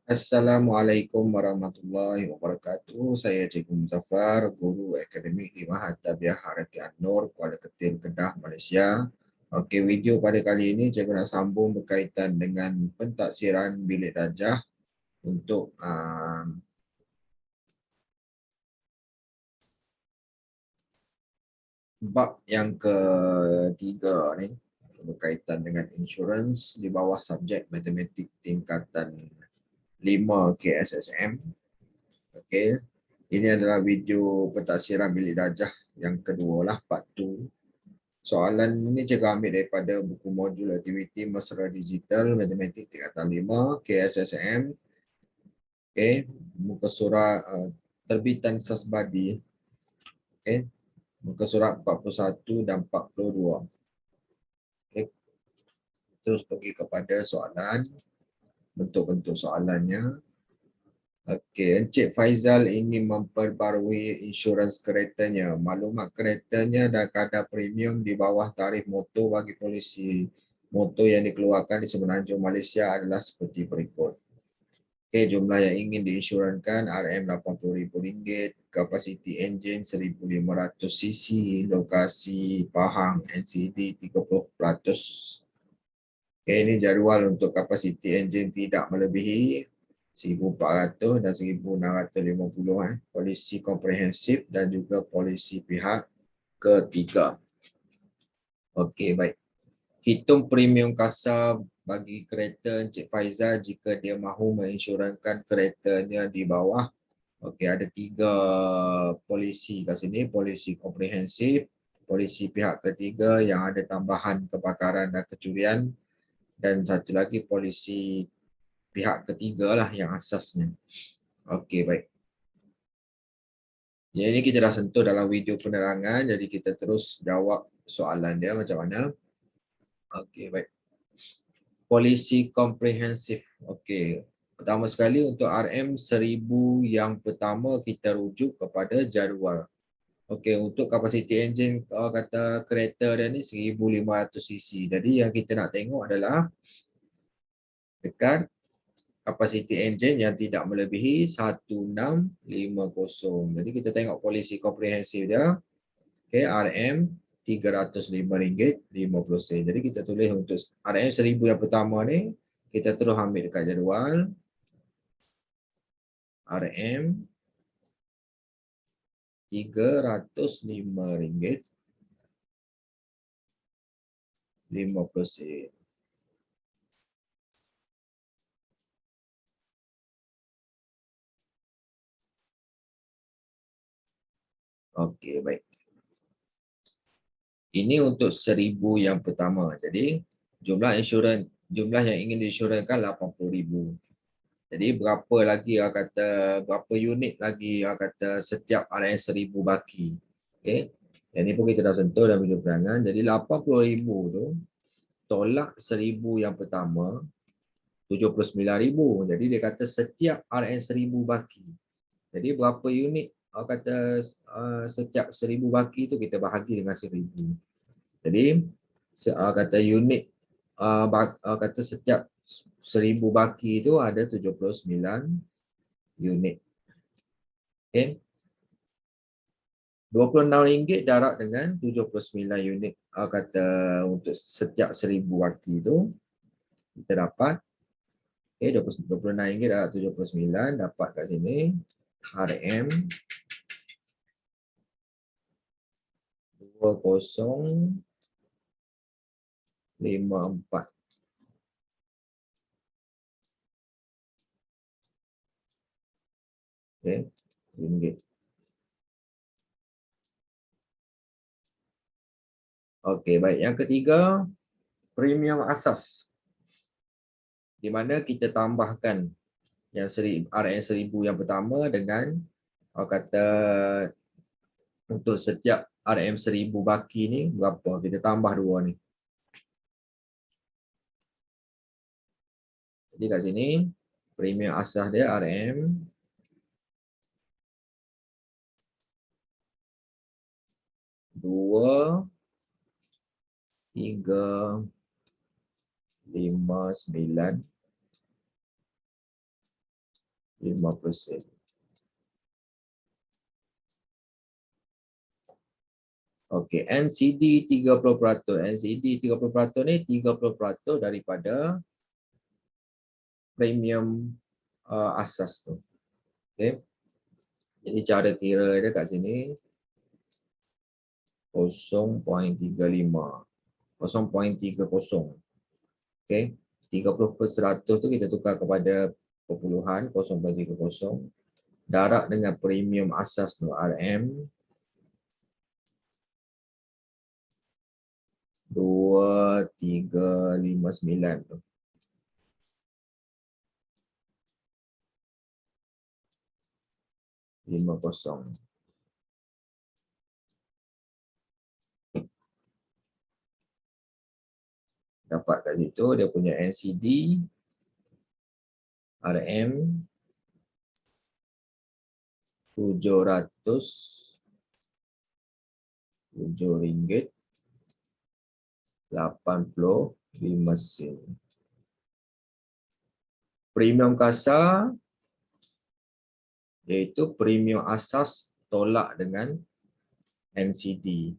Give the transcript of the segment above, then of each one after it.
Assalamualaikum warahmatullahi wabarakatuh. Saya Cikgu Muzaffar, Guru Akademik di Mahat Tarbiyah Harati An-Nur, Kuala Ketir, Kedah, Malaysia. Okey, video pada kali ini cikgu nak sambung berkaitan dengan pentaksiran bilik darjah untuk bab yang ketiga ni, berkaitan dengan insurans di bawah subjek matematik tingkatan 5 KSSM. Okey, ini adalah video pentaksiran bilik darjah yang kedua lah, part 2. Soalan ini cikgu ambil daripada buku modul aktiviti mesra digital matematik tingkatan 5 KSSM. Okey, muka surat terbitan Sasbadi. Okey, muka surat 41 dan 42. Okey, terus pergi kepada soalan, bentuk-bentuk soalannya. Okey, Encik Faizal ingin memperbarui insurans keretanya. Maklumat keretanya dan kadar premium di bawah tarif motor bagi polisi motor yang dikeluarkan di Semenanjung Malaysia adalah seperti berikut. Okey, jumlah yang ingin diinsurankan RM80,000, kapasiti enjin 1,500cc, lokasi Pahang, NCD 30%. Okey, ini jadual untuk kapasiti enjin tidak melebihi 1,400 dan 1,650, polisi komprehensif dan juga polisi pihak ketiga. Okey, baik. Hitung premium kasar bagi kereta Encik Faizal jika dia mahu menginsurankan keretanya di bawah. Okey, ada 3 polisi kat sini, polisi komprehensif, polisi pihak ketiga yang ada tambahan kebakaran dan kecurian, dan satu lagi polisi pihak ketiga lah yang asasnya. Okey, baik. Yang ini kita dah sentuh dalam video penerangan, jadi kita terus jawab soalan dia macam mana. Okey, baik. Polisi komprehensif. Okey. Pertama sekali untuk RM1000 yang pertama kita rujuk kepada jadual. Okey, untuk kapasiti enjin kata kereta dia ni 1,500cc. Jadi yang kita nak tengok adalah dekat kapasiti enjin yang tidak melebihi 1650. Jadi kita tengok polisi komprehensif dia. Okey, RM305.50. Jadi kita tulis untuk RM1000 yang pertama ni, kita terus ambil dekat jadual. RM305.50. Okey, baik. Ini untuk 1,000 yang pertama. Jadi jumlah yang ingin diinsurankan 80,000. Jadi berapa lagi kata berapa unit lagi kata setiap RM1000 baki. Okey. Yang ni pun kita dah sentuh dalam video penerangan. Jadi 80,000 tu tolak 1,000 yang pertama 79,000. Jadi dia kata setiap RM1000 baki. Jadi berapa unit kata setiap 1,000 baki tu kita bahagi dengan 1,000. Jadi kata unit kata setiap 1,000 baki itu ada 79 unit. Okey. RM26 darab dengan 79 unit kata untuk setiap 1,000 baki itu kita dapat RM26 darab 79 dapat kat sini RM 2054. Okey, ringgit. Okey, baik. Yang ketiga, premium asas. Di mana kita tambahkan yang RM1000 yang pertama dengan kata untuk setiap RM1000 baki ni berapa? Kita tambah dua ni. Jadi kat sini premium asas dia RM 2,359 5%. Okey, NCD 30%. NCD 30% ni 30% daripada premium asas tu. Okey. Jadi cara kira dia kat sini 0.35. 0.30. Okey. 30% tu kita tukar kepada perpuluhan 0.30. Darab dengan premium asas tu RM 2359 tu. RM50. Dapat kat situ dia punya NCD RM 707 ringgit 85 sen. Premium kasar iaitu premium asas tolak dengan NCD.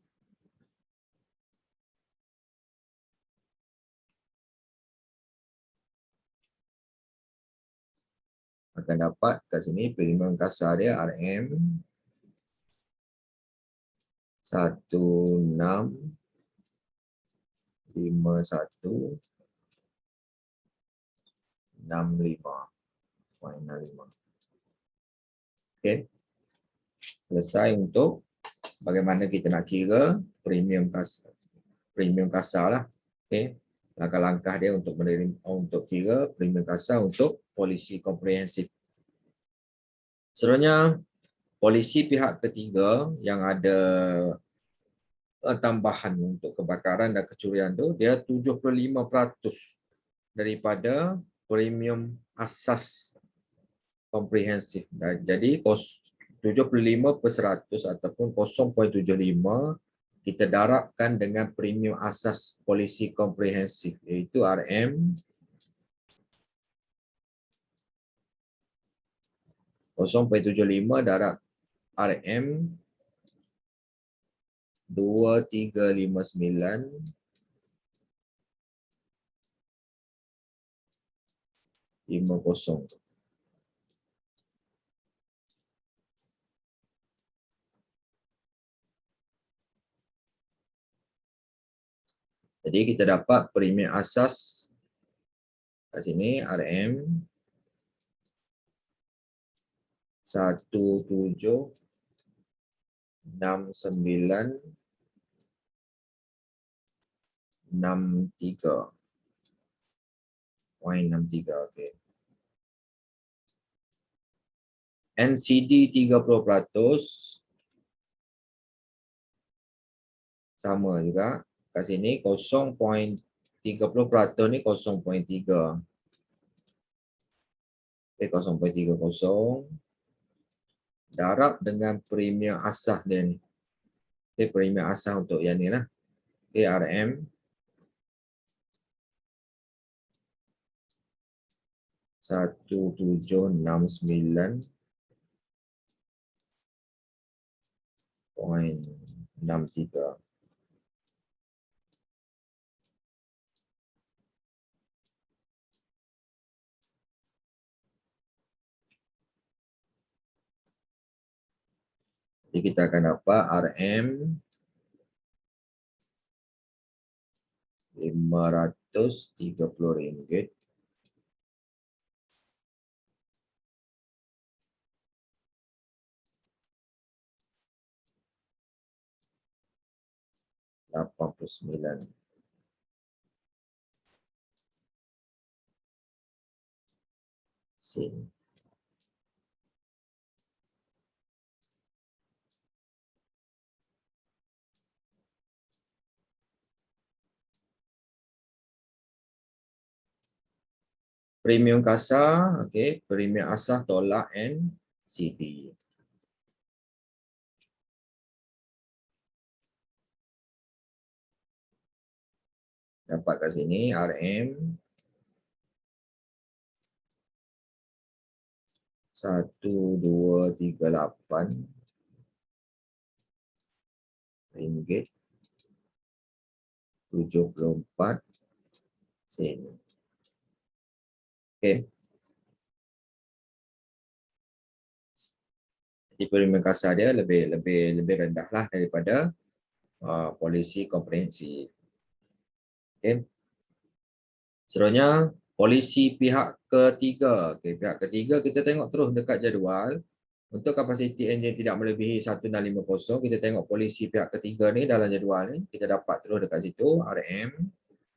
Akan dapat kat sini premium kasar dia RM 165165.65. Okey. Selesai untuk bagaimana kita nak kira premium kasar. Premium kasar lah. Okey. Langkah-langkah dia untuk kira premium kasar untuk polisi komprehensif. Seterusnya, polisi pihak ketiga yang ada tambahan untuk kebakaran dan kecurian tu, dia 75% daripada premium asas komprehensif. Jadi 75% ataupun 0.75 kita darabkan dengan premium asas polisi komprehensif iaitu RM 0.75 darab RM 2359 50. Jadi kita dapat premium asas kat sini RM 176963.63. Okey. NCD 30% sama juga. Kat sini 0.30% ni 0.3. Okey, 0.30 darab dengan premium asas dia ni. Okey, premium asas untuk yang ni lah. Okey, RM 1769.63. Jadi kita akan dapat RM RM530. 89 sen. Premium kasar, okey, premium asas tolak NCD. Dapat kat sini RM 1238 ringgit 74 sen. Okey. Jadi premium kasar dia lebih rendah lah daripada polisi komprehensif. Okey. Seterusnya polisi pihak ketiga. Okey, pihak ketiga kita tengok terus dekat jadual. Untuk kapasiti enjin tidak melebihi 1650, kita tengok polisi pihak ketiga ni dalam jadual ni, kita dapat terus dekat situ RM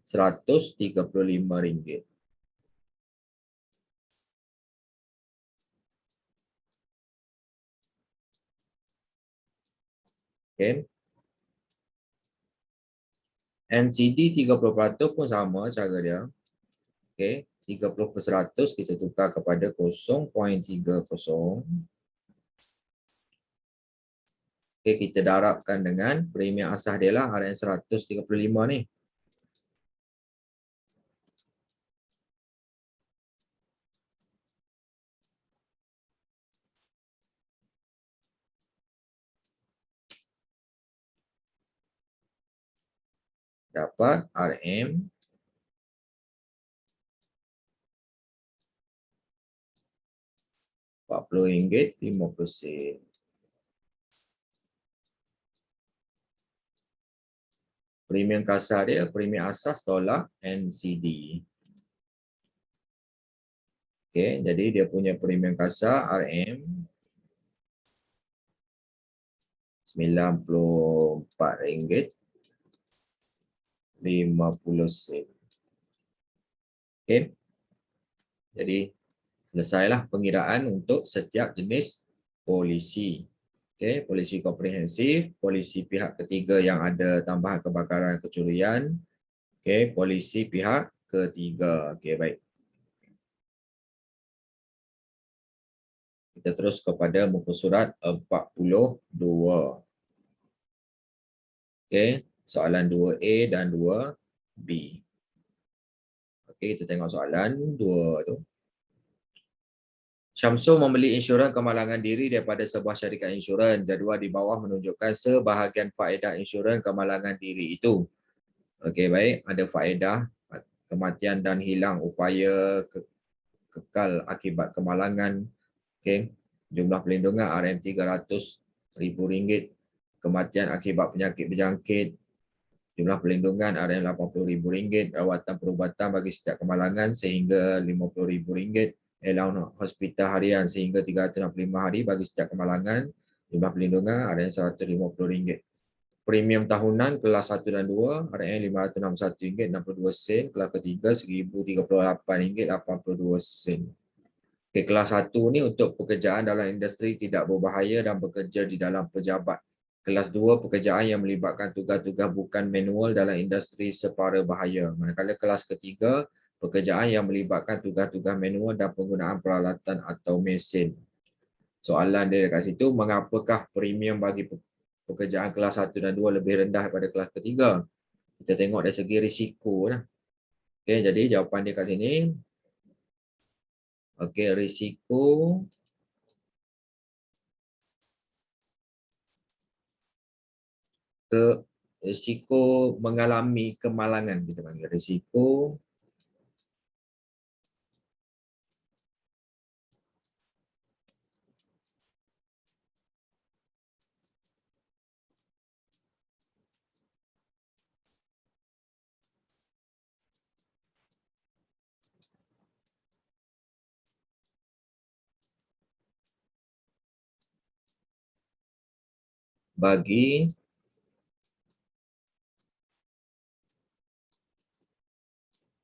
RM135. Okey. NCD 30% pun sama cara dia. Okey, 30% kita tukar kepada 0.30. Okey, kita darabkan dengan premium asas dia lah RM135 ni. Dapat RM RM40.50. Premium kasar dia, premium asas tolak NCD. Okey, jadi dia punya premium kasar RM RM94.50. Okey. Jadi selesailah pengiraan untuk setiap jenis polisi. Okey, polisi komprehensif, polisi pihak ketiga yang ada tambahan kebakaran kecurian. Okey, polisi pihak ketiga. Okey, baik. Kita terus kepada muka surat 42. Okey, soalan 2A dan 2B. Okey, kita tengok soalan 2 tu. Syamsul membeli insurans kemalangan diri daripada sebuah syarikat insurans. Jadual di bawah menunjukkan sebahagian faedah insurans kemalangan diri itu. Okey, baik. Ada faedah kematian dan hilang upaya kekal akibat kemalangan. Okey. Jumlah pelindungan RM300,000. Kematian akibat penyakit berjangkit. Jumlah pelindungan RM80,000. Rawatan perubatan bagi setiap kemalangan sehingga RM50,000. Allowance hospital harian sehingga 365 hari bagi setiap kemalangan. Jumlah pelindungan RM150,000. Premium tahunan kelas 1 dan 2 RM561.62. Kelas ketiga RM1,038.82. Okay, kelas 1 ni untuk pekerjaan dalam industri tidak berbahaya dan bekerja di dalam pejabat. Kelas 2 pekerjaan yang melibatkan tugas-tugas bukan manual dalam industri separa bahaya. Manakala kelas ketiga pekerjaan yang melibatkan tugas-tugas manual dan penggunaan peralatan atau mesin. Soalan dia dekat situ, mengapakah premium bagi pekerjaan kelas 1 dan 2 lebih rendah daripada kelas ketiga? Kita tengok dari segi risiko lah. Okey, jadi jawapan dia kat sini. Okey, risiko mengalami kemalangan, kita panggil risiko bagi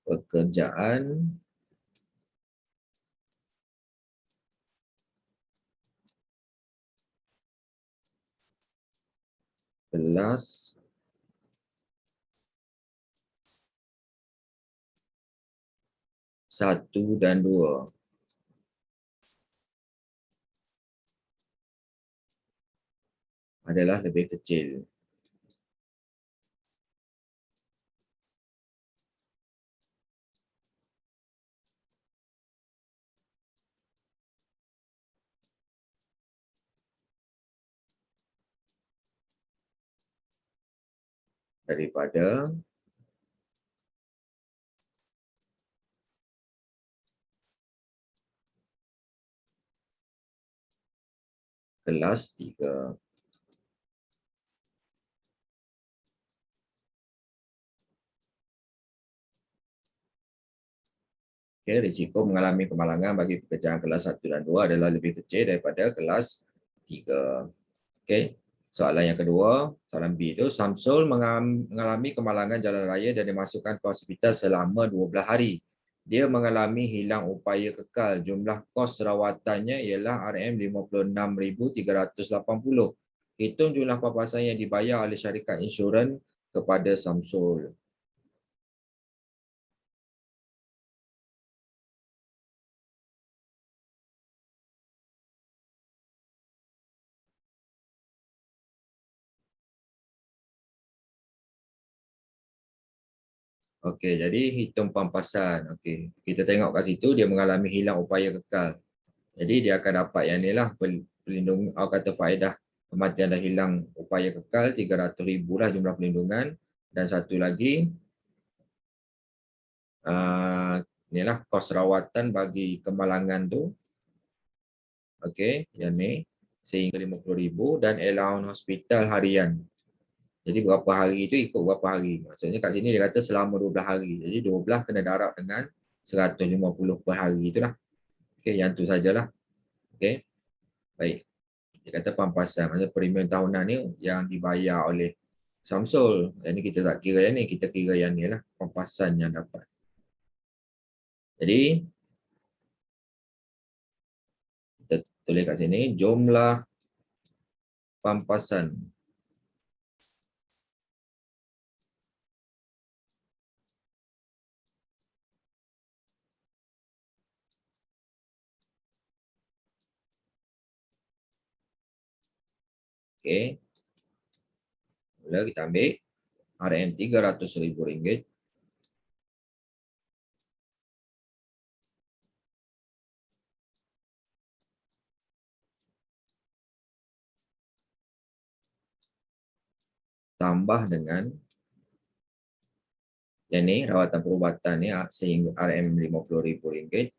pekerjaan kelas 1 dan 2. Adalah lebih kecil. daripada kelas 3. Okay, risiko mengalami kemalangan bagi pekerjaan kelas 1 dan 2 adalah lebih kecil daripada kelas 3. Okay. Soalan yang kedua, soalan B itu, Samsul mengalami kemalangan jalan raya dan dimasukkan ke hospital selama 12 hari. Dia mengalami hilang upaya kekal. Jumlah kos rawatannya ialah RM56,380. Hitung jumlah pampasan yang dibayar oleh syarikat insurans kepada Samsul. Okey, jadi hitung pampasan. Okey, kita tengok kat situ dia mengalami hilang upaya kekal. Jadi dia akan dapat yang ni lah, pelindung, kata faedah kematian dah hilang upaya kekal, 300,000 lah jumlah pelindungan. Dan satu lagi, inilah kos rawatan bagi kemalangan tu. Okey, yang ni sehingga 50,000 dan allowance hospital harian. Jadi berapa hari itu ikut berapa hari. Maksudnya kat sini dia kata selama 12 hari. Jadi 12 kena darab dengan 150 per hari itulah. Okey, yang tu sajalah. Okey. Baik. Dia kata pampasan, maksudnya premium tahunan ni yang dibayar oleh Samsul. Yang ni kita tak kira yang ni, kita kira yang ni lah, pampasan yang dapat. Jadi kita tulis kat sini jumlah pampasan okey. Mula kita ambil RM300,000 tambah dengan yang ni rawatan perubatan ni sehingga RM50,000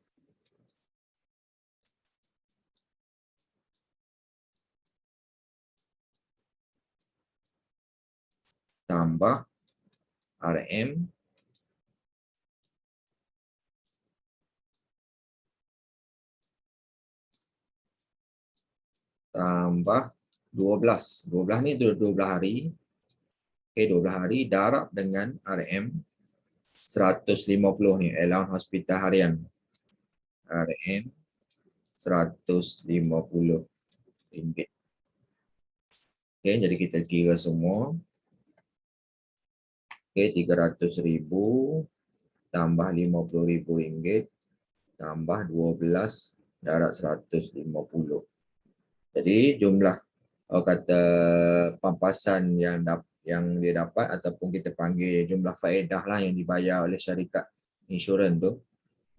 tambah RM tambah 12. 12 ni 12 hari. Okey, 12 hari darab dengan RM150 ni, allowance hospital harian. RM150. Okey, jadi kita kira semua. Okey, 300,000 tambah RM50,000 tambah 12 darab 150. Jadi jumlah kata pampasan yang dia dapat ataupun kita panggil jumlah faedah lah yang dibayar oleh syarikat insurans tu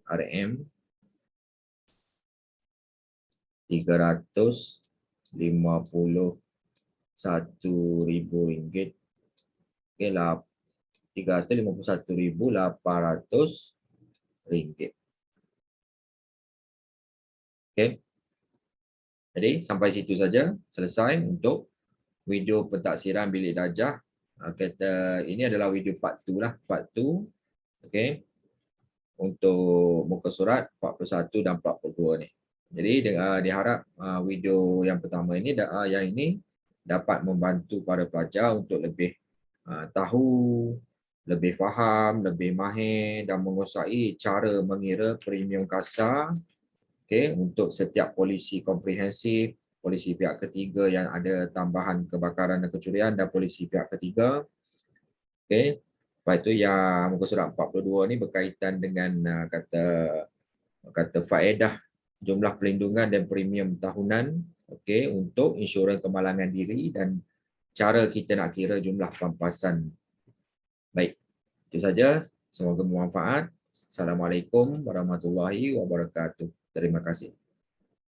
RM351,000. Okey lah, RM351,800. Okey. Jadi sampai situ saja, selesai untuk video pentaksiran bilik darjah. Kata ini adalah video part 2 lah, part 2. Okey. Untuk muka surat 41 dan 42 ni. Jadi diharap video yang pertama ini yang ini dapat membantu para pelajar untuk lebih tahu, lebih faham, lebih mahir dan menguasai cara mengira premium kasar, okay, untuk setiap polisi komprehensif, polisi pihak ketiga yang ada tambahan kebakaran dan kecurian dan polisi pihak ketiga. Okay. Lepas itu yang muka surat 42 ni berkaitan dengan kata faedah jumlah pelindungan dan premium tahunan, okay, untuk insurans kemalangan diri dan cara kita nak kira jumlah pampasan. Baik, itu saja. Semoga bermanfaat. Assalamualaikum warahmatullahi wabarakatuh. Terima kasih.